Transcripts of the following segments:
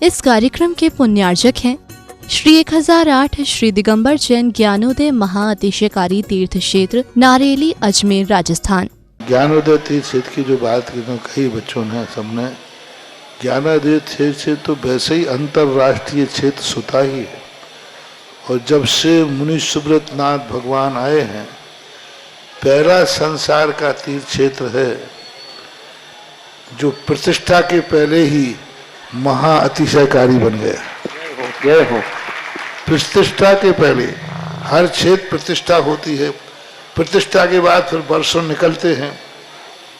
इस कार्यक्रम के पुण्यार्जक हैं श्री 1008 श्री दिगंबर जैन ज्ञानोदय महाअतिशयकारी तीर्थ क्षेत्र नारेली अजमेर राजस्थान। ज्ञानोदय तीर्थ क्षेत्र की जो बात की तो कई बच्चों ने सबने, ज्ञानोदय क्षेत्र तो वैसे ही अंतर्राष्ट्रीय क्षेत्र सुता ही है। और जब से मुनि सुब्रत नाथ भगवान आए हैं, पहला संसार का तीर्थ क्षेत्र है जो प्रतिष्ठा के पहले ही महा अतिशयकारी बन गया। जय हो। प्रतिष्ठा के पहले हर क्षेत्र प्रतिष्ठा होती है, प्रतिष्ठा के बाद फिर वर्षों निकलते हैं,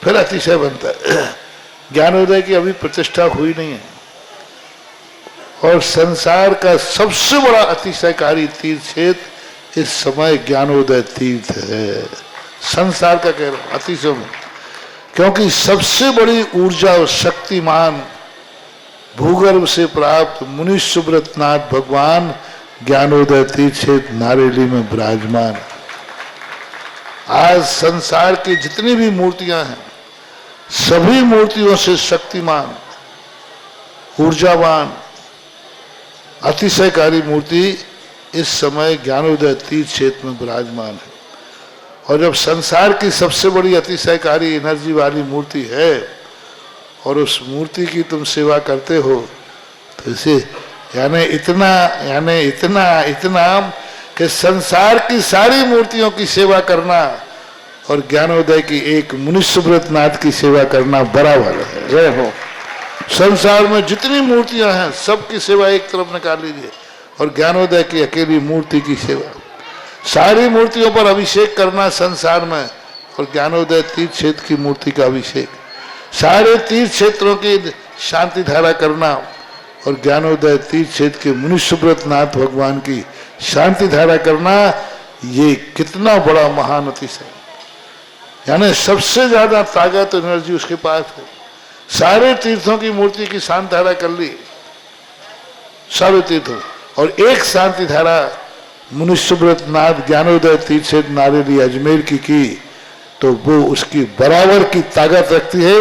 फिर अतिशय बनता है। ज्ञानोदय की अभी प्रतिष्ठा हुई नहीं है और संसार का सबसे बड़ा अतिशयकारी तीर्थ क्षेत्र इस समय ज्ञानोदय तीर्थ है। संसार का कह रहा हूं अतिशय में, क्योंकि सबसे बड़ी ऊर्जा और शक्तिमान भूगर्भ से प्राप्त मुनि सुब्रत नाथ भगवान ज्ञानोदय तीर्थ क्षेत्र नारेली में विराजमान। आज संसार की जितनी भी मूर्तियां हैं, सभी मूर्तियों से शक्तिमान, ऊर्जावान, अतिशयकारी मूर्ति इस समय ज्ञानोदय तीर्थ क्षेत्र में विराजमान है। और जब संसार की सबसे बड़ी अतिशयकारी एनर्जी वाली मूर्ति है और उस मूर्ति की तुम सेवा करते हो, तो इसे यानी इतना कि संसार की सारी मूर्तियों की सेवा करना और ज्ञानोदय की एक मुनि सुब्रत नाथ की सेवा करना बराबर है। जय हो। संसार में जितनी मूर्तियां हैं सबकी सेवा एक तरफ निकाल लीजिए और ज्ञानोदय की अकेली मूर्ति की सेवा। सारी मूर्तियों पर अभिषेक करना संसार में और ज्ञानोदय तीर्थ क्षेत्र की मूर्ति का अभिषेक, सारे तीर्थ क्षेत्रों की शांति धारा करना और ज्ञानोदय तीर्थ क्षेत्र के मुनि सुब्रत नाथ भगवान की शांति धारा करना, ये कितना बड़ा महान अतिशय, यानी सबसे ज्यादा ताकत एनर्जी उसके पास है। सारे तीर्थों की मूर्ति की शांति धारा कर ली, सारे तीर्थों, और एक शांति धारा मुनि सुब्रत नाथ ज्ञानोदय तीर्थ क्षेत्र नारेली अजमेर की तो वो उसकी बराबर की ताकत रखती है,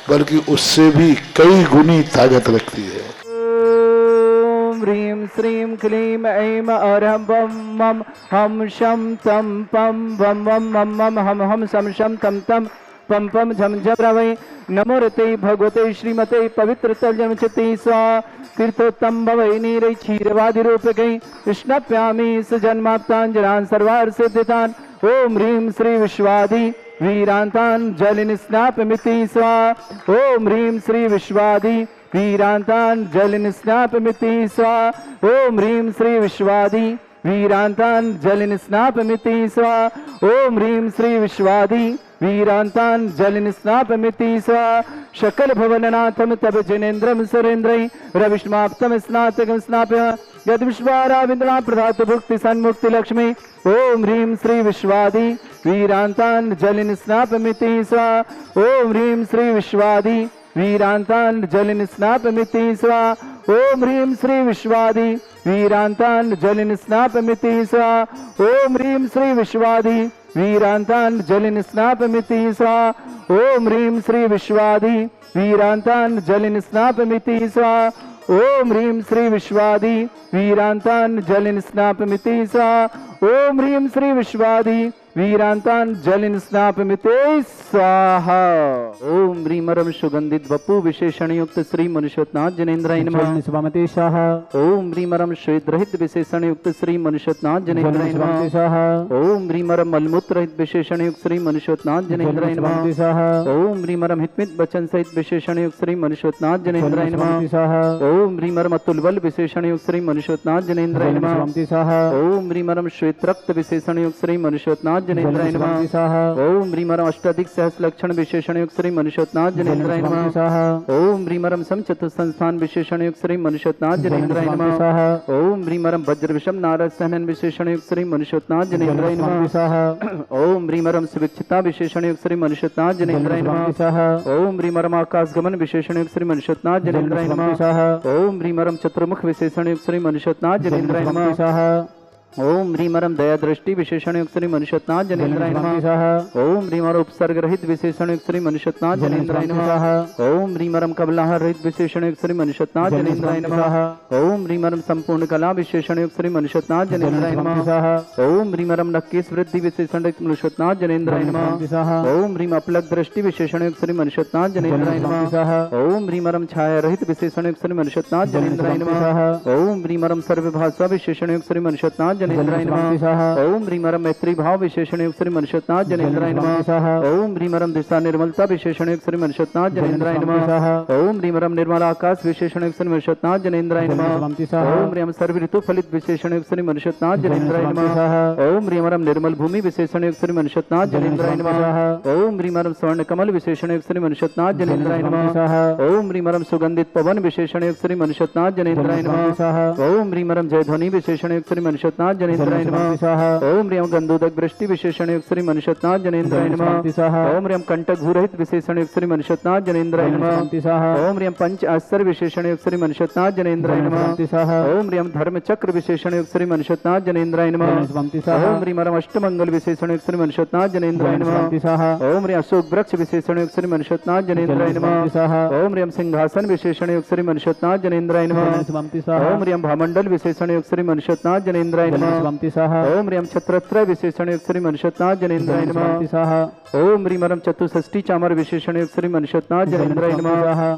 बल्कि उससे भी कई गुनी ताकत रखती है। ओम ह्रीं श्रीं क्लीं ऐं अरहं बम मम हम शम तम पम वम वम मम मम हम शम शम तम तम पम पम झम झम रवै नमो रते भगवते श्रीमते पवित्र तर्जन चित्ती स्वा तीर्थोत्तम भवै नीरै क्षीरवादि रूपकै कृष्णप्यामि सजन्माप्तांजनान् सर्वार्थ सिद्धितान्। ओम ह्रीं श्री विश्वादि वीरांतान् जलिन स्नापमिति स्वा। ओम ह्रीं श्री विश्वादि वीरांतान् जलिन स्नापमिति स्वा। ओम ह्रीं श्री विश्वादि वीरांतान् जलिन स्नापमिति स्वा। ओम ह्रीं श्री विश्वादि वीरांतान् जलिन स्नापमिति स्वा। शकल भवननाथम तब जनेन्द्रम सुरेन्द्रै रविष्माप्तम स्नातकम स्नाप्य यद विश्वाराविंद्रा प्रधातु भुक्ति सन्मुक्ति लक्ष्मी। ओम ह्रीं श्री विश्वादि वीरांतान् जलिन स्नापमिति स्वा। ओम ह्रीं श्री विश्वादि वीरांतान् जलिन स्नापमिति स्वा। ओम ह्रीं श्री विश्वादि वीरांतान् जलिन स्नापमिति स्वा। ओम ह्रीं श्री विश्वादि वीरांतान् जलिन स्नापमिति स्वा। ओम ह्रीं श्री विश्वादि वीरांतान् जलिन स्नापमिति स्वा। ओम ह्रीं श्री विश्वादि वीरांतान् जलिन स्नापमिति स्वा। ओम ह्रीं श्री विश्वादि वीरांतान् जलिन स्नापमिति स्वाहा। ओम ह्रीमरम सुगंधित वपु विशेषण युक्त श्री मनुष्योत्नाथ जनेन्द्राय नमः स्वामते स्वाहा। ओम ह्रीमरम श्वेत रहित विशेषण युक्त श्री मनुष्योत्नाथ जनेन्द्राय नमः स्वाहा। ओम ह्रीमरम मलमूत्र रहित विशेषण युक्त श्री मनुष्योत्नाथ जनेन्द्राय नमः स्वाहा। ओम ह्रीमरम हितमित वचन सहित विशेषण युक्त श्री मनुष्योत्नाथ जनेन्द्राय नमः स्वाहा। ओम ह्रीमरम अतुल बल विशेषण युक्त श्री मनुष्योत्नाथ जनेन्द्राय नमः स्वाहा। ओम ह्रीमरम श्वेत रक्त विशेषण युक्त श्री मनुष्योत्नाथ जनेन्द्राय नमः स्वाहा। ओम ह्रीमरम अष्टाधिक सहस्र लक्षण विशेषण युक्त श्री मनुष्योत्नाथ जनेन्द्राय नमः स्वाहा। ओम ह्रीमरम समचतुर संस्थान विशेषण युक्त श्री मनुष्योत्नाथ जनेन्द्राय नमः स्वाहा। ओम ह्रीमरम वज्र विषम नारद सहनन विशेषण युक्त श्री मनुष्योत्नाथ जनेन्द्राय नमः स्वाहा। ओम ह्रीमरम सुविक्षिता विशेषण युक्त श्री मनुष्योत्नाथ जनेन्द्राय नमः स्वाहा। ओम ह्रीमरम आकाश गमन विशेषण युक्त श्री मनुष्योत्नाथ जनेन्द्राय नमः स्वाहा। ओम ह्रीमरम चतुर्मुख विशेषण युक्त श्री मनुष्योत्नाथ जनेन्द्राय नमः स्वाहा। ओम ह्रीमरम दया दृष्टि विशेषण युक्त श्री मनुष्यत्नाथ जनेन्द्राय नमः। ओम ह्रीमर उपसर्ग रहित विशेषण युक्त श्री मनुष्यत्नाथ जनेन्द्राय नमः। ओम ह्रीमरम कबलाह रहित विशेषण युक्त श्री मनुष्यत्नाथ जनेन्द्राय नमः। ओम ह्रीमरम संपूर्ण कला विशेषण युक्त श्री मनुष्यत्नाथ जनेन्द्राय नमः। ओम ह्रीमरम नक्केश वृद्धि विशेषण युक्त मनुष्यत्नाथ जनेन्द्राय नमः। ओम ह्रीम अपलक दृष्टि विशेषण युक्त श्री मनुष्यत्नाथ जनेन्द्राय नमः। ओम ह्रीमरम छाया रहित विशेषण युक्त श्री मनुष्यत्नाथ जनेन्द्राय नमः। ओम ह्रीमरम सर्वभाषा विशेषण युक्त श्री मनुष्यत्नाथ जनेन्द्राय नमः। ओम ह्रीमरम मैत्री भाव विशेषण युक्त श्री मनुष्यत्नाथ जनेन्द्राय नमः। ओम ह्रीमरम दिशा निर्मलता विशेषण युक्त श्री मनुष्यत्नाथ जनेन्द्राय नमः। ओम ह्रीमरम निर्मल आकाश विशेषण युक्त श्री मनुष्यत्नाथ जनेन्द्राय नमः। ओम ह्रीम सर्व ऋतु फलित विशेषण युक्त श्री मनुष्यत्नाथ जनेन्द्राय नमः। ओम ह्रीमरम निर्मल भूमि विशेषण युक्त श्री मनुष्यत्नाथ जनेन्द्राय नमः। ओम ह्रीमरम स्वर्ण कमल विशेषण युक्त श्री मनुष्यत्नाथ जनेन्द्राय नमः। ओम ह्रीमरम सुगंधित पवन विशेषण युक्त श्री मनुष्यत्नाथ जनेन्द्राय नमः। ओम ह्रीमरम जयध्वनि विशेषण युक्त श्री मनुष्यत्नाथ जनेन्द्राय नमः। ओम ह्रीम गंधोदक वृष्टि विशेषण युक्त श्री मनुष्यत्नाथ जनेन्द्राय नमः। ओम ह्रीम कंटक भूरहित विशेषण युक्त श्री मनुष्यत्नाथ जनेन्द्राय नमः। ओम ह्रीम पंच आश्चर्य विशेषण युक्त श्री मनुष्यत्नाथ जनेन्द्राय नमः। ओम ह्रीम धर्म चक्र विशेषण युक्त श्री मनुष्यत्नाथ जनेन्द्राय नमः। ओम ह्रीमरम अष्टमंगल विशेषण युक्त श्री मनुष्यत्नाथ जनेन्द्राय नमः। ओम ह्रीम अशोक वृक्ष विशेषण युक्त श्री मनुष्यत्नाथ जनेन्द्राय नमः। ओम ह्रीम सिंहासन विशेषण युक्त श्री मनुष्यत्नाथ जनेन्द्राय नमः। ओम ह्रीम भामंडल विशेषण युक्त श्री मनुष्यत्नाथ जनेन्द्राय नमः। ओम ह्रीम छत्रत्रय विशेषण युक्त श्री मनुष्यत्नाथ जनेन्द्राय नमः। ओम ह्रीमरम चतुष्षष्टि चामर विशेषण युक्त श्री मनुष्यत्नाथ जनेन्द्राय नमः।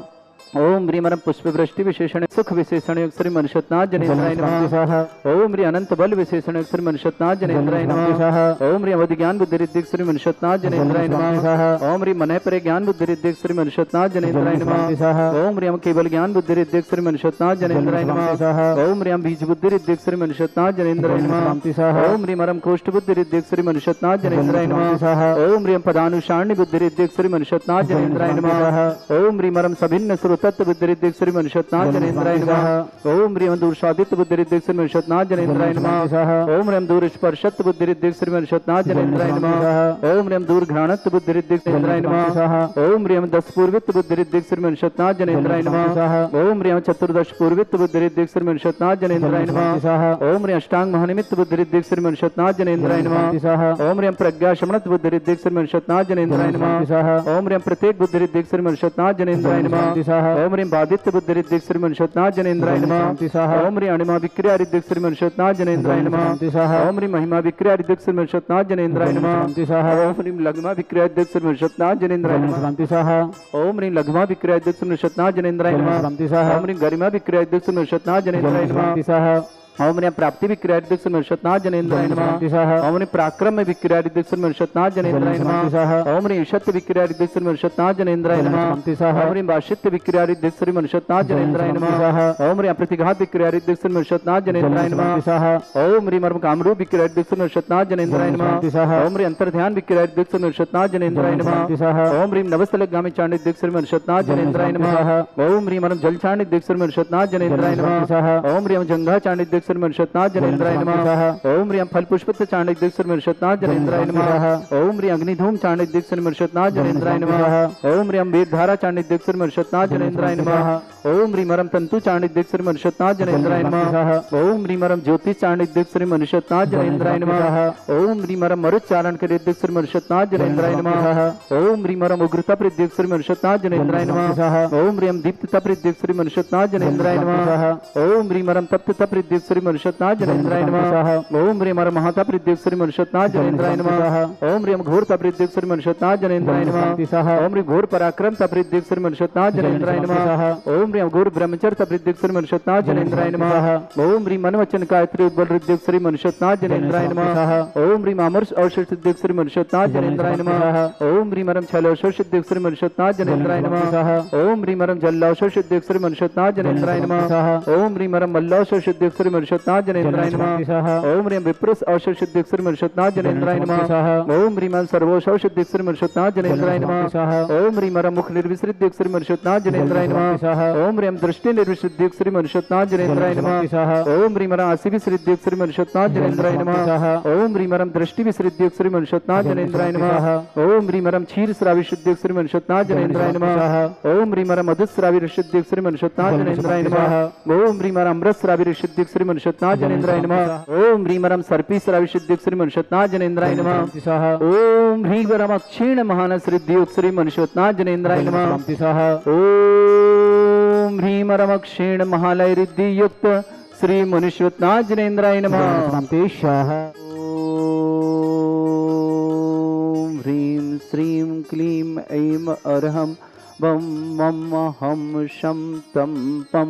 ओम ह्रीमरम पुष्प वृष्टि विशेषण सुख विशेषण युक्त श्री मनुष्यत्नाथ जनेन्द्राय नमः। ओम ह्री अनंत बल विशेषण युक्त श्री मनुष्यत्नाथ जनेन्द्राय नमः। ओम ह्री अवधि ज्ञान बुद्धि रिद्धि श्री मनुष्यत्नाथ जनेन्द्राय नमः। ओम ह्री मनः परे ज्ञान बुद्धि रिद्धि श्री मनुष्यत्नाथ जनेन्द्राय नमः। ओम ह्री केवल ज्ञान बुद्धि रिद्धि श्री मनुष्यत्नाथ जनेन्द्राय नमः। ओम ह्री बीज बुद्धि रिद्धि श्री मनुष्यत्नाथ जनेन्द्राय नमः। ओम ह्री मरम कोष्ठ बुद्धि रिद्धि श्री मनुष्यत्नाथ जनेन्द्राय नमः। ओम ह्री पदानुषाण्य बुद्धि रिद्धि श्री मनुष्यत्नाथ जनेन्द्राय नमः। ओम ह्री मरम सभिन्न तत्व बुद्धि रिद्धि श्री मनुष्यत्नाथ जनेन्द्राय नमः। ओम ह्रीम दूर स्वादित्य बुद्धि रिद्धि श्री मनुष्यत्नाथ जनेन्द्राय नमः। ओम ह्रीम दूर स्पर्शत्व बुद्धि रिद्धि श्री मनुष्यत्नाथ जनेन्द्राय नमः। ओम ह्रीम दूर घ्राणत्व बुद्धि रिद्धि जनेन्द्राय नमः। ओम ह्रीम 10 पूर्वित्व बुद्धि रिद्धि श्री मनुष्यत्नाथ जनेन्द्राय नमः। ओम ह्रीम 14 पूर्वित्व बुद्धि रिद्धि श्री मनुष्यत्नाथ जनेन्द्राय नमः। ओम ह्रीम अष्टांग महानिमित्त बुद्धि रिद्धि श्री मनुष्यत्नाथ जनेन्द्राय नमः। ओम ह्रीम प्रज्ञा शमनत बुद्धि रिद्धि श्री मनुष्यत्नाथ जनेन्द्राय नमः। ओम ह्रीम प्रत्येक बुद्धि रिद्धि श्री मनुष्यत्नाथ जनेन्द्राय नमः। ओम ह्रीम बादित्य बुद्धि रिद्धि श्री मनुष्यत्नाथ जनेन्द्राय नमः। ओम ह्रीम अणिमा विक्रिया रिद्धि श्री मनुष्यत्नाथ जनेन्द्राय नमः। ओम ह्रीम महिमा विक्रिया रिद्धि श्री मनुष्यत्नाथ जनेन्द्राय नमः। ओम ह्रीम लघ्मा विक्रिया रिद्धि श्री मनुष्यत्नाथ जनेन्द्राय नमः। ओम ह्रीम लघ्मा विक्रिया रिद्धि श्री मनुष्यत्नाथ जनेन्द्राय नमः। ओम ह्रीम गरिमा विक्रिया रिद्धि श्री मनुष्यत्नाथ जनेन्द्राय नमः। ओम ह्रीम प्राप्ति विक्रिया रिद्धि श्री मनुष्यत्नाथ जनेन्द्राय नमः। ओम ह्रीम पराक्रम विक्रिया रिद्धि श्री मनुष्यत्नाथ जनेन्द्राय नमः। ओम ह्रीम ईशत्व विक्रिया रिद्धि श्री मनुष्यत्नाथ जनेन्द्राय नमः। ओम ह्रीम वाशित्व विक्रिया रिद्धि श्री मनुष्यत्नाथ जनेन्द्राय नमः। ओम ह्रीम प्रतिघात विक्रिया रिद्धि श्री मनुष्यत्नाथ जनेन्द्राय नमः। ओम ह्रीम कामरूप विक्रिया रिद्धि श्री मनुष्यत्नाथ जनेन्द्राय नमः। ओम ह्रीम अंतर्ध्यान विक्रिया रिद्धि श्री मनुष्यत्नाथ जनेन्द्राय नमः। ओम ह्रीम नवस्थलगामी चांड रिद्धि श्री मनुष्यत्नाथ जनेन्द्राय नमः। ओम ह्रीम जल चांड रिद्धि श्री मनुष्यत्नाथ जनेन्द्राय नमः। ओम ह्रीम जंघा चांड रिद्धि श्री मनुष्यत्नाथ जनेन्द्राय नमः। ओम ह्रीम फल पुष्पित चांड रिद्धि श्री मनुष्यत्नाथ जनेन्द्राय नमः। ओम ह्रीम अग्निधूम चांड रिद्धि श्री मनुष्यत्नाथ जनेन्द्राय नमः। ओम ह्रीम वेदधारा चांड रिद्धि श्री मनुष्यत्नाथ जनेन्द्राय नमः। ओम ह्रीम तंतु चांड रिद्धि श्री मनुष्यत्नाथ जनेन्द्राय नमः। ओम ह्रीम ज्योतिष चांड रिद्धि श्री मनुष्यत्नाथ जनेन्द्राय नमः। ओम ह्रीम मरुत चारण के रिद्धि श्री मनुष्यत्नाथ जनेन्द्राय नमः। ओम ह्रीम उग्रता रिद्धि श्री मनुष्यत्नाथ जनेन्द्राय नमः। ओम ह्रीम दीप्त रिद्धि श्री मनुष्यत्नाथ जनेन्द्राय नमः। ओम ह्रीम तप्त रिद्धि श्री मनुष्यत्नाथ जनेन्द्राय नमः। ओम ह्रीम महातप रिद्धि श्री मनुष्यत्नाथ जनेन्द्राय नमः। ओम ह्रीम घोर तप रिद्धि श्री मनुष्यत्नाथ जनेन्द्राय नमः। ओम ह्रीम घोर पराक्रम तप रिद्धि श्री मनुष्यत्नाथ जनेन्द्राय नमः। ओम ह्रीम घोर ब्रह्मचर्य तप रिद्धि श्री मनुष्यत्नाथ जनेन्द्राय नमः। ओम ह्रीम मनवचन गायत्री उद्बल रिद्धि श्री मनुष्यत्नाथ जनेन्द्राय नमः। ओम ह्रीम अमृत औषध सिद्धि श्री मनुष्यत्नाथ जनेन्द्राय नमः। ओम ह्रीम छल औषध सिद्धि श्री मनुष्यत्नाथ जनेन्द्राय नमः। ओम ह्रीम जल औषध सिद्धि श्री मनुष्यत्नाथ जनेन्द्राय नमः। ओम ह्रीम मल्ल औषध सिद्धि श्री मनुष्यत्नाथ जनेन्द्राय नमः। ओम ह्रीम विप्रस औषध सिद्धि श्री मनुष्यत्नाथ जनेन्द्राय नमः। ओम ह्रीम सर्वोषध सिद्धि श्री मनुष्यत्नाथ जनेन्द्राय नमः। ओम ह्रीम मुख निर्विसृद्धि श्री मनुष्यत्नाथ जनेन्द्राय नमः। ओम ह्रीम दृष्टि निर्विसृद्धि श्री मनुष्यत्नाथ जनेन्द्राय नमः। ओम ह्रीम आसि विसृद्धि श्री मनुष्यत्नाथ जनेन्द्राय नमः। ओम ह्रीम दृष्टि विसृद्धि श्री मनुष्यत्नाथ जनेन्द्राय नमः। ओम ह्रीम क्षीर श्रावी सिद्धि श्री मनुष्यत्नाथ जनेन्द्राय नमः। ओम ह्रीम मधुश्रावी सिद्धि श्री मनुष्यत्नाथ जनेन्द्राय नमः। ओम ह्रीम अमृत श्रावी सिद्धि श्री मनुष्योत्नाथ जनेन्द्राय नमः। ओम ह्रीं वरम सर्पीसराविशुद्धियुक्त श्री मनुष्योत्नाथ जनेन्द्राय नमः। ओम ह्रीं वरम अक्षीण महानस रिद्धियुक्त श्री मनुष्योत्नाथ जनेन्द्राय नमः। ओम ह्रीं वरम अक्षीण महालय रिद्धियुक्त श्री मनुष्योत्नाथ जनेन्द्राय नमः। ओम ह्रीं श्रीं क्लीं ऐं अरहं बम मम हम शम तम पम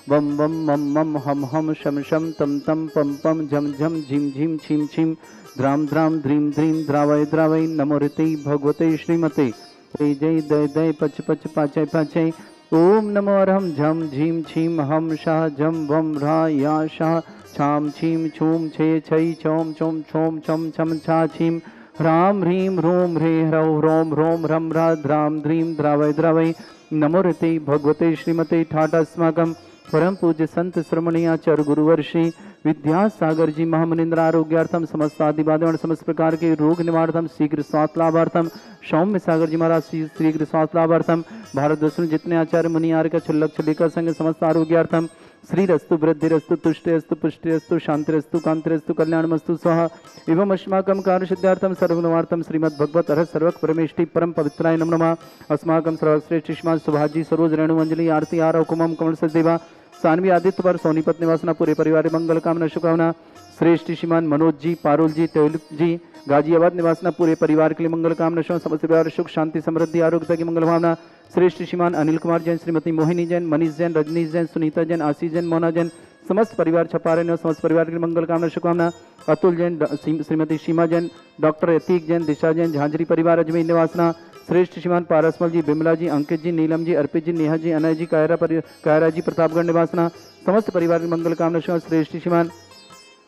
बम बम मम मम हम शम शम तम तम पम पम झम झम झिम झिम छिम छिम द्राम द्राम ध्रीम ध्रीम द्रावय द्रावय नमो ऋते भगवते श्रीमते जय जय दय दय पच पच पाचय पाचय। ओम नमो अरहम झम झीम छीम हम शाह झम वम रा या शाह छाम छीम छूम छे छई छोम छोम छोम छम छम छा छीम ह्राम ह्रीं ह्रूम ह्रे ह्रौ ह्रोम ह्रोम ह्रम ह्रा द्राम द्रीम द्रावय द्रावय नमो ऋते भगवते श्रीमते ठाटास्माकं परम पूज्य संत श्रमणीय आचार्य गुरुवर्षि विद्यासागर जी महामुनिंद्र आरोग्यार्थम समस्त आदिवादवण समस्त प्रकार के रोग निवारणार्थम शीघ्र स्वास्थ्य लाभार्थम सौम्य सागर जी महाराज शीघ्र स्वास्थ्य लाभार्थम भारतवर्ष में जितने आचार्य मुनि आर्य का छल्लक छलिका संग समस्त आरोग्यार्थम श्री रस्तु वृद्धि रस्तु तुष्टि रस्तु पुष्टि रस्तु शांति रस्तु कांति रस्तु कल्याणमस्तु स्वाहा एवं अस्माकं कार्य सिद्धार्थम सर्वगुणवार्थम श्रीमद् भगवत अर्हत सर्वक परमेष्टि परम पवित्राय नमो नमः। अस्माकं सर्वश्रेष्ठ श्रीमान सुभाजी सरोज रेणु अंजलि आरती आरव कुमम कमल सदेवा सानवी आदित्य पर सोनीपत निवासना पूरे परिवार मंगल कामना शुभकामना। श्रेष्ठ श्रीमान मनोज जी पारुल जी तेवलिप जी गाजियाबाद निवासना पूरे परिवार के लिए मंगल कामना शुभ समस्त परिवार सुख शांति समृद्धि आरोग्यता की मंगल भावना। श्रेष्ठ श्रीमान अनिल कुमार जैन श्रीमती मोहिनी जैन मनीष जैन रजनीश जैन सुनीता जैन आशीष जैन मोना जैन समस्त परिवार छपारे समस्त परिवार की मंगल कामना शुभकामना। अतुल जैन श्रीमती सीमा जैन डॉक्टर यतीक जैन दिशा जैन झांझरी परिवार अजमेर निवासना। श्रेष्ठ श्रीमान पारसमल जी बिमला जी अंकित जी नीलम जी अर्पित जी नेहा जी अनय जी कायरा जी प्रतापगढ़ निवासना समस्त परिवार की मंगल कामना शुभ। श्रेष्ठ श्रीमान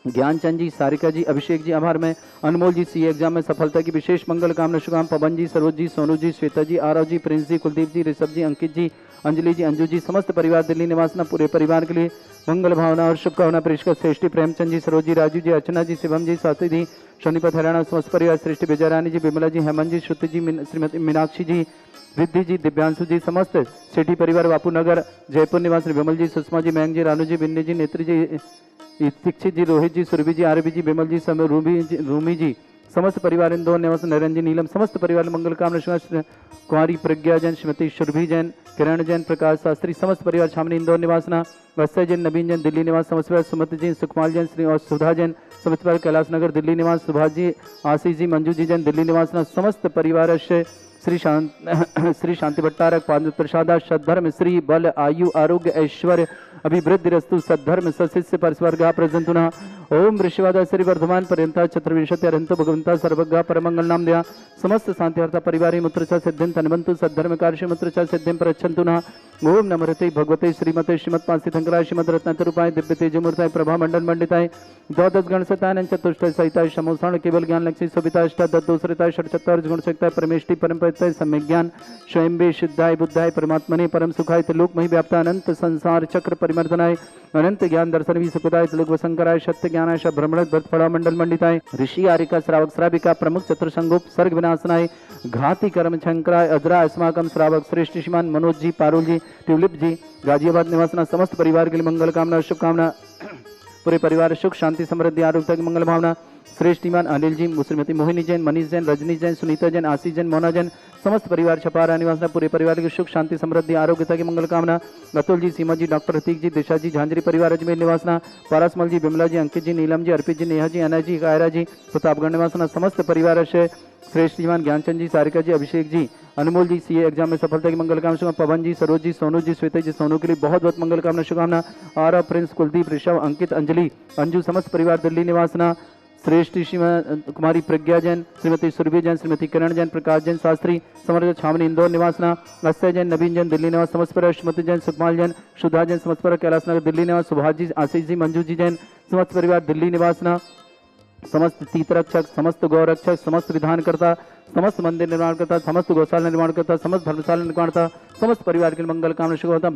ज्ञानचंद जी सारिका जी अभिषेक जी आभार में अनमोल जी सी एग्जाम में सफलता की विशेष मंगल कामना शुभकाम। पवन जी सरोज जी सोनू जी श्वेता जी आरव जी प्रिंस जी कुलदीप जी ऋषभ जी अंकित जी अंजलि जी अंजू जी समस्त परिवार दिल्ली निवासना पूरे परिवार के लिए मंगल भावना और शुभकामना। परिष्कर श्रेष्ठी प्रेमचंद जी सरोज जी राजू जी अर्चना जी शिवम जी स्वाति जी सोनीपत हरियाणा समस्त परिवार श्रेष्ठी विजय रानी जी बिमला जी हेमंत जी श्रुति जी श्रीमती मीनाक्षी जी रिद्धि जी दिव्यांशु जी समस्त सेठी परिवार बापू नगर जयपुर निवासी विमल जी सुषमा जी मयंक जी रानू जी बिन्नी जी नेत्री जी दीक्षित जी रोहित जी सुरभि जी आरबी जी बिमल जी रूमी जी समस्त परिवार इंदौर निवास निरंजन नीलम समस्त परिवार मंगल कामना। कुमारी प्रज्ञा जैन श्रीमती सुरभि जैन किरण जैन प्रकाश शास्त्री समस्त परिवार छावनी इंदौर निवासना। वत्सय जैन नवीन जैन दिल्ली निवास समस्त परिवार सुमति जी सुकुमार जैन श्री और सुधा जैन समस्त परिवार कैलाश नगर दिल्ली निवास सुभाष जी आशीष जी मंजू जी जैन दिल्ली निवासना समस्त परिवार श्री शांति भट्टारक पाद प्रसादा सद्धर्म श्री बल आयु आरोग्य ऐश्वर्य अभिवृद्धि रस्तु सद्धर्म सशिष्य परस्वर्गा प्रजंतुना। ओम ऋषिवादा श्री वर्धमान पर्यंता चतुर्विंशति अरंतो भगवंता सर्वज्ञा परमंगल नाम दया समस्त शांतिहर्ता परिवारी मुत्रचा सिद्धिं तन्वन्तु सद्धर्म कार्य मुत्रचा सिद्धिं प्रच्छन्तुना। ओम नमरते भगवते श्रीमते श्रीमत्पासी शंकराय श्रीमद रत्नातरूपाय दिव्य तेजमूर्ताय प्रभा मंडल मंडिताय द्वादश गणसताय चतुष्टय सहिताय समोषण केवल ज्ञान लक्ष्मी सुविता अष्टादशोसरिताय षट्चत्वार गुणशक्ताय परमेष्टि परम पवित्राय सम्यक ज्ञान स्वयं शुद्धाय बुद्धाय परमात्मने परम सुखाय त्रिलोकमहि व्याप्ता अनंत संसार चक्र परिमर्दनाय अनंत ज्ञान दर्शन भी सुखदाय त्रिलोक शंकराय सत्य ज्ञानाय भ्रमण फड़ा मंडल मंडिताय ऋषि आरिका श्रावक श्राविका प्रमुख चतुर्संगोप सर्ग विनाशनाय घाती कर्म शंकराय अद्रा अस्माकम श्रावक श्रेष्ठ श्रीमान मनोज जी पारुल जी ट्यूलिप जी गाजियाबाद निवासना समस्त परिवार के लिए मंगल कामना शुभकामना। पूरे परिवार सुख शांति समृद्धि आरोग्य की मंगल भावना। श्रेष्ठीमान अनिल जी श्रीमती मोहिनी जैन मनीष जैन रजनीश जैन सुनीता जैन आशीष जैन मोना जैन समस्त परिवार छपारा निवासना पूरे परिवार की सुख शांति समृद्धि आरोग्यता की मंगल कामना। अतुल जी सीमा जी डॉक्टर रतीक जी दिशा जी झांझरी परिवार अजमेर निवासना पारसमल जी बिमला जी अंकित जी नीलम जी अर्पित जी नेहा जी अनय जी कायरा जी प्रतापगढ़ निवासना समस्त परिवार से श्रेष्ठ श्रीमान ज्ञानचंद जी सारिका जी अभिषेक जी अनमोल जी सीए एग्जाम में सफलता की मंगल कामना। पवन जी सरोज जी सोनू जी श्वेता जी सोनू के लिए बहुत बहुत मंगल कामना शुभकामना। आरव प्रिंस कुलदीप ऋषभ अंकित अंजलि अंजू समस्त परिवार दिल्ली निवासना। श्रेष्ठ श्रीमान कुमारी प्रज्ञा जैन श्रीमती सुरभि जैन श्रीमती किरण जैन प्रकाश जैन शास्त्री समर्थ छावनी इंदौर निवासना। अक्षय जैन नवीन जैन दिल्ली निवास समस्त परिवार श्रीमती जैन सुकमाल जैन सुधा जैन समस्त परिवार कैलाश नगर दिल्ली निवास सुभाष जी आशीष जी मंजू जी जैन समस्त परिवार दिल्ली निवासना। समस्त तीर्थरक्षक समस्त गौरक्षक समस्त विधानकर्ता समस्त मंदिर निर्माणकर्ता समस्त गौशाला निर्माणकर्ता समस्त धर्मशाला निर्माणकर्ता समस्त परिवार के मंगल कामना शुभ होता।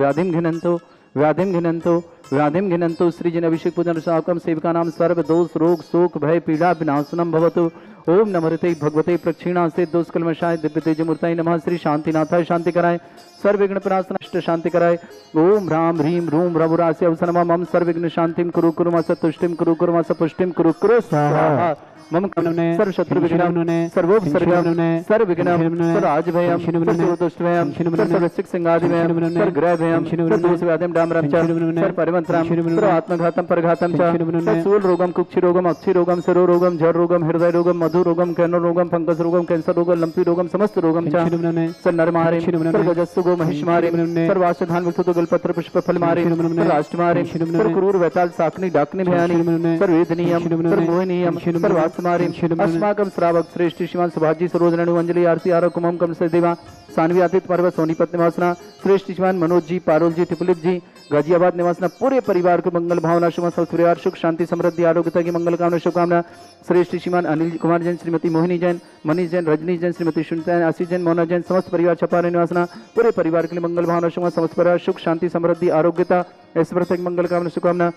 व्याधिम घिनंतो श्री जन अभिषेक पूजन साकम सेविका नाम सर्व दोष रोग शोक भय पीड़ा विनाशनम भवतु। ओम नमस्ते भगवते प्रक्षिणास्ते दोषकल्मषाय दिव्य तेजमूर्ताय नमः। श्री शांतिनाथाय शांति कराए, सर्वविघ्न प्रणाशन अष्ट शांति कराए। ओम ह्राम ह्रीम रूम रघुरास्य अवसरमा मम सर्वविघ्न शांतिम कुरु कुरु मास तुष्टिम कुरु कुरु मास पुष्टिम कुरु कुरु स्वाहा। मम सर्व शत्रु विघ्नं सर्वोपसर्गं सर्वविघ्नं सर्वराजभयं सर्वदुष्टभयं सर्वसिक सिंहादिभयं सर्वग्रहभयं सर्वदोषव्याधिं डामरं च सर्वपरिमन्त्रं सर्वात्मघातं परघातं च सर्वशूलरोगं कुक्षिरोगं अक्षिरोगं सरोरोगं जररोगं हृदयरोगं मधुरोगं कैर्नरोगं फंगसरोगं कैंसररोगं लंपीरोगं समस्त रोगं च सर्वनरमारिं सर्वजस्सुगो महिषमारिं सर्वाष्टधान विक्षुतो गलपत्र पुष्पफलमारिं सर्वाष्टमारिं सर्वक्रूर वैताल साकनि डाकनि भयानि सर्वेदनीयं सर्वमोहनीयं सर्वास्मारिं अस्माकं श्रावक श्रेष्ठ श्रीमान सुभाषजी सरोज रेणु अंजलि आरती आरो कुमम कम सदेवा सानवी आतिथ पर्वत सोनीपत निवासना श्रेष्ठ श्रीमान मनोज जी पारोल जी टिपुलिप जी गाजियाबाद निवासना पूरे परिवार को मंगल भावना शुभ परिवार सुख शांति समृद्धि आरोग्यता की मंगल कामना शुभकामना। श्रेष्ठ श्रीमान अनिल कुमार जैन श्रीमती मोहिनी जैन मनीष जैन रजनीश जैन श्रीमती सुनीता जैन आशीष जैन मोना जैन समस्त परिवार छपारे निवासना पूरे परिवार के लिए मंगल भावना शुभ समस्त परिवार सुख शांति समृद्धि आरोग्यता ऐश्वर्य की मंगल कामना शुभकामना।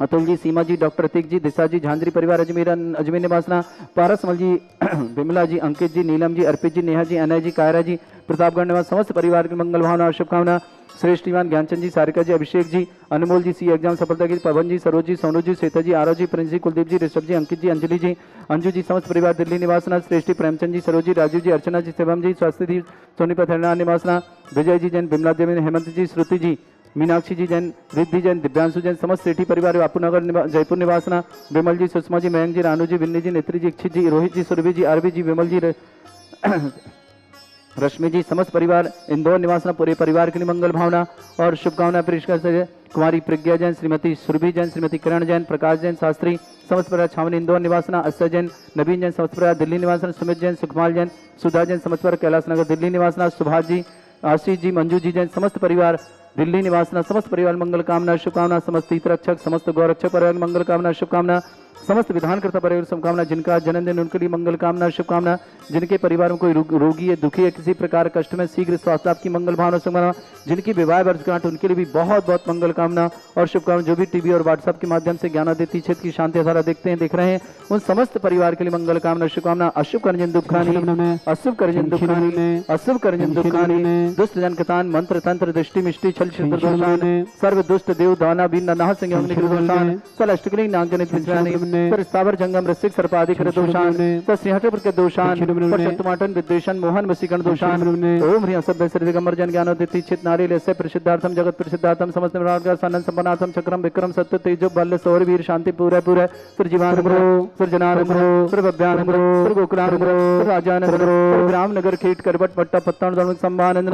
अतुल जी सीमा जी डॉक्टर अतीक जी दिशा जी झांझरी परिवार अजमेर निवासना पारसमल जी विमला जी अंकित जी नीलम जी अर्पित जी नेहा जी अनय जी कायरा जी प्रतापगढ़ निवास समस्त परिवार की मंगल भावना और शुभकामना। श्रेष्ठ श्रीमान ज्ञानचंद जी सारिका जी अभिषेक जी अनमोल जी सी एग्जाम सफलता की पवन जी सरोज जी सोनू जी श्वेता जी आरव जी प्रिंस जी कुलदीप जी ऋषभ जी अंकित जी अंजलि जी अंजू जी समस्त परिवार दिल्ली निवासना। श्रेष्ठी प्रेमचंद जी सरोज जी राजू जी अर्चना जी शिवम जी स्वास्थ्य जी सोनीपत हरियाणा निवासना। विजय जी जैन बिमला देवी हेमंत जी श्रुति जी मीनाक्षी जी जैन रिद्धि जैन दिव्यांशु जैन समस्त सेठी परिवार बापूनगर जयपुर निवासना। विमल जी सुषमा जी मयंक जी रानू जी विन्नी जी नेत्री जी इच्छित जी रोहित जी सुरभि जी आरवी जी विमल जी रश्मि जी समस्त परिवार इंदौर निवासना पूरे परिवार के लिए मंगल भावना और शुभकामना पेश करते हैं। कुमारी प्रज्ञा जैन श्रीमती सुरभि जैन श्रीमती किरण जैन प्रकाश जैन शास्त्री समस्त परिवार छावनी इंदौर निवासना। अस्सा जैन नवीन जैन समस्त परिवार दिल्ली निवासना। सुमित जैन सुखमाल जैन सुधा जैन समस्त परिवार कैलाश नगर दिल्ली निवासना। सुभाष जी आशीष जी मंजू जी जैन समस्त परिवार दिल्ली निवासना। समस्त परिवार मंगल कामना शुभकामना। समस्त हितरक्षक समस्त गौरक्षक परिवार मंगल कामना शुभकामना। समस्त विधानकर्ता परिवार शुभकामना। जिनका जन्मदिन उनके लिए मंगल कामना शुभकामना। जिनके परिवार में कोई रोगी है दुखी है किसी प्रकार कष्ट में शीघ्र स्वास्थ्य लाभ की मंगल भावना शुभकामना। जिनकी विवाह वर्षगांठ उनके लिए भी बहुत बहुत मंगल कामना और शुभकामना। जो भी टीवी और व्हाट्सएप के माध्यम से ज्ञानादित्य क्षेत्र की शांति धारा देखते हैं देख रहे हैं उन समस्त परिवार के लिए मंगल कामना शुभकामना। अशुभ करजन दुखानी अशुभ करजन दुखानी अशुभ करजन दुखानी दुष्ट जन कतान मंत्र तंत्र दृष्टि मिष्टि छल छिद्र दोषान सर्व दुष्ट देव दाना बिन नह सिंह दोषान सल अष्टकलिंग नागजनित विज्ञानी सर स्थावर जंगम रसिक सर्पाधिक दोषान सर सिंहटपुर के दोषान टमाटन विद्वेषण मोहन वसीकरण दोषान ओम ह्रीं सभ्य श्री दिगंबर जन ज्ञानोदिति चित नारी लेस्य प्रसिद्धार्थम जगत प्रसिद्धार्थम समस्त विराट सनन संपन्नाथम चक्रम विक्रम सत्य तेजो बल सौर वीर शांति पूरा पूरा सृजीवान सृजनान सर्वभ्यान सर्वगोकुलान राजान ग्राम नगर खेट करबट पट्टा पत्तान धर्म संभानंद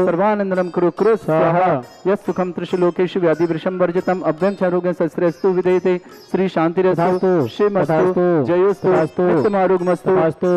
सर्वानंदनम कुरु कुरु स्वाहा यस सुखम त्रिशलोकेषु व्याधि वृषम वर्जितम अभ्यं चरोगे शस्त्रेस्तु विदेते श्री शांतिरस्तु शिवमस्तु जयोस्तु नित्यमारोग्यमस्तु।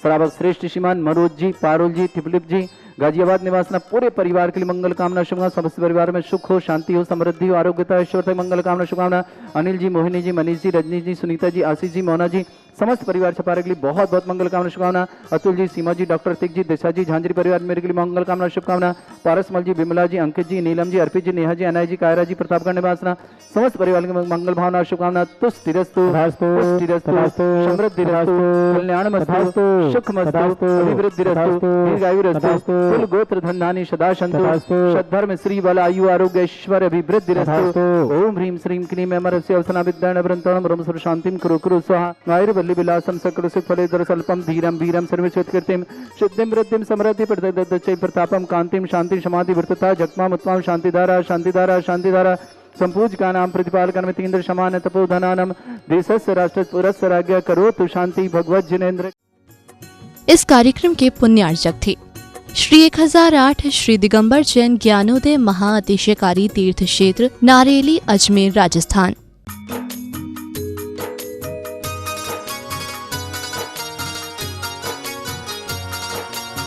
श्रावक श्रेष्ठ श्रीमान मनोज जी पारोल जी टिपलिप जी गाजियाबाद निवासना पूरे परिवार के लिए मंगल कामना शुभकामना। समस्त परिवार में सुख हो शांति हो समृद्धि हो आरोग्यता ऐश्वर्य मंगल कामना शुभकामना। अनिल जी मोहिनी जी मनीष जी रजनीश जी सुनीता जी आशीष जी मोना जी समस्त परिवार छपारे के लिए बहुत बहुत मंगल कामना शुभकामना। अतुल जी सीमा जी डॉक्टर अतीक जी दिशा जी झांझरी परिवार मेरे के लिए मंगल कामना शुभकामना। पारसमल जी विमला जी अंकित जी नीलम जी अर्पित जी नेहा जी अनय जी कायरा जी प्रतापगढ़ निवासना समस्त परिवार के मंगल भावना शुभकामना। तुष्टिरस्तु समृद्धिरस्तु कल्याणमस्तु सुखमस्तु अभिवृद्धिरस्तु दीर्घायुरस्तु कुल गोत्र धन्धानि सदा सन्तु सद्धर्म श्री बल आयु आरोग्य ऐश्वर्य अभिवृद्धिरस्तु। ओम ह्रीं श्रीं क्लीं अमरस्य अवसना विद्यान वृंतणम रम सर्व शांतिम कुरु कुरु स्वाहा। नायर्वल्ली विलासम सकल सुख फले दरसल्पम धीरम वीरम सर्वश्रुत कीर्तिम शुद्धिम वृद्धिम समृद्धि प्रददच्चै प्रतापम कांतिम शांति समाधि वृत्तता जगमाम उत्तम शांतिधारा शांतिधारा शांतिधारा संपूज का नाम प्रतिपालकन में तीन्द्र समान तपोधनानम देशस्य राष्ट्र पुरस्य राज्ञ करोतु शांति भगवत जिनेन्द्र। इस कार्यक्रम के पुण्यार्चक थे श्री 1008 श्री दिगंबर जैन ज्ञानोदय महाअतिशयकारी तीर्थ क्षेत्र नारेली अजमेर राजस्थान।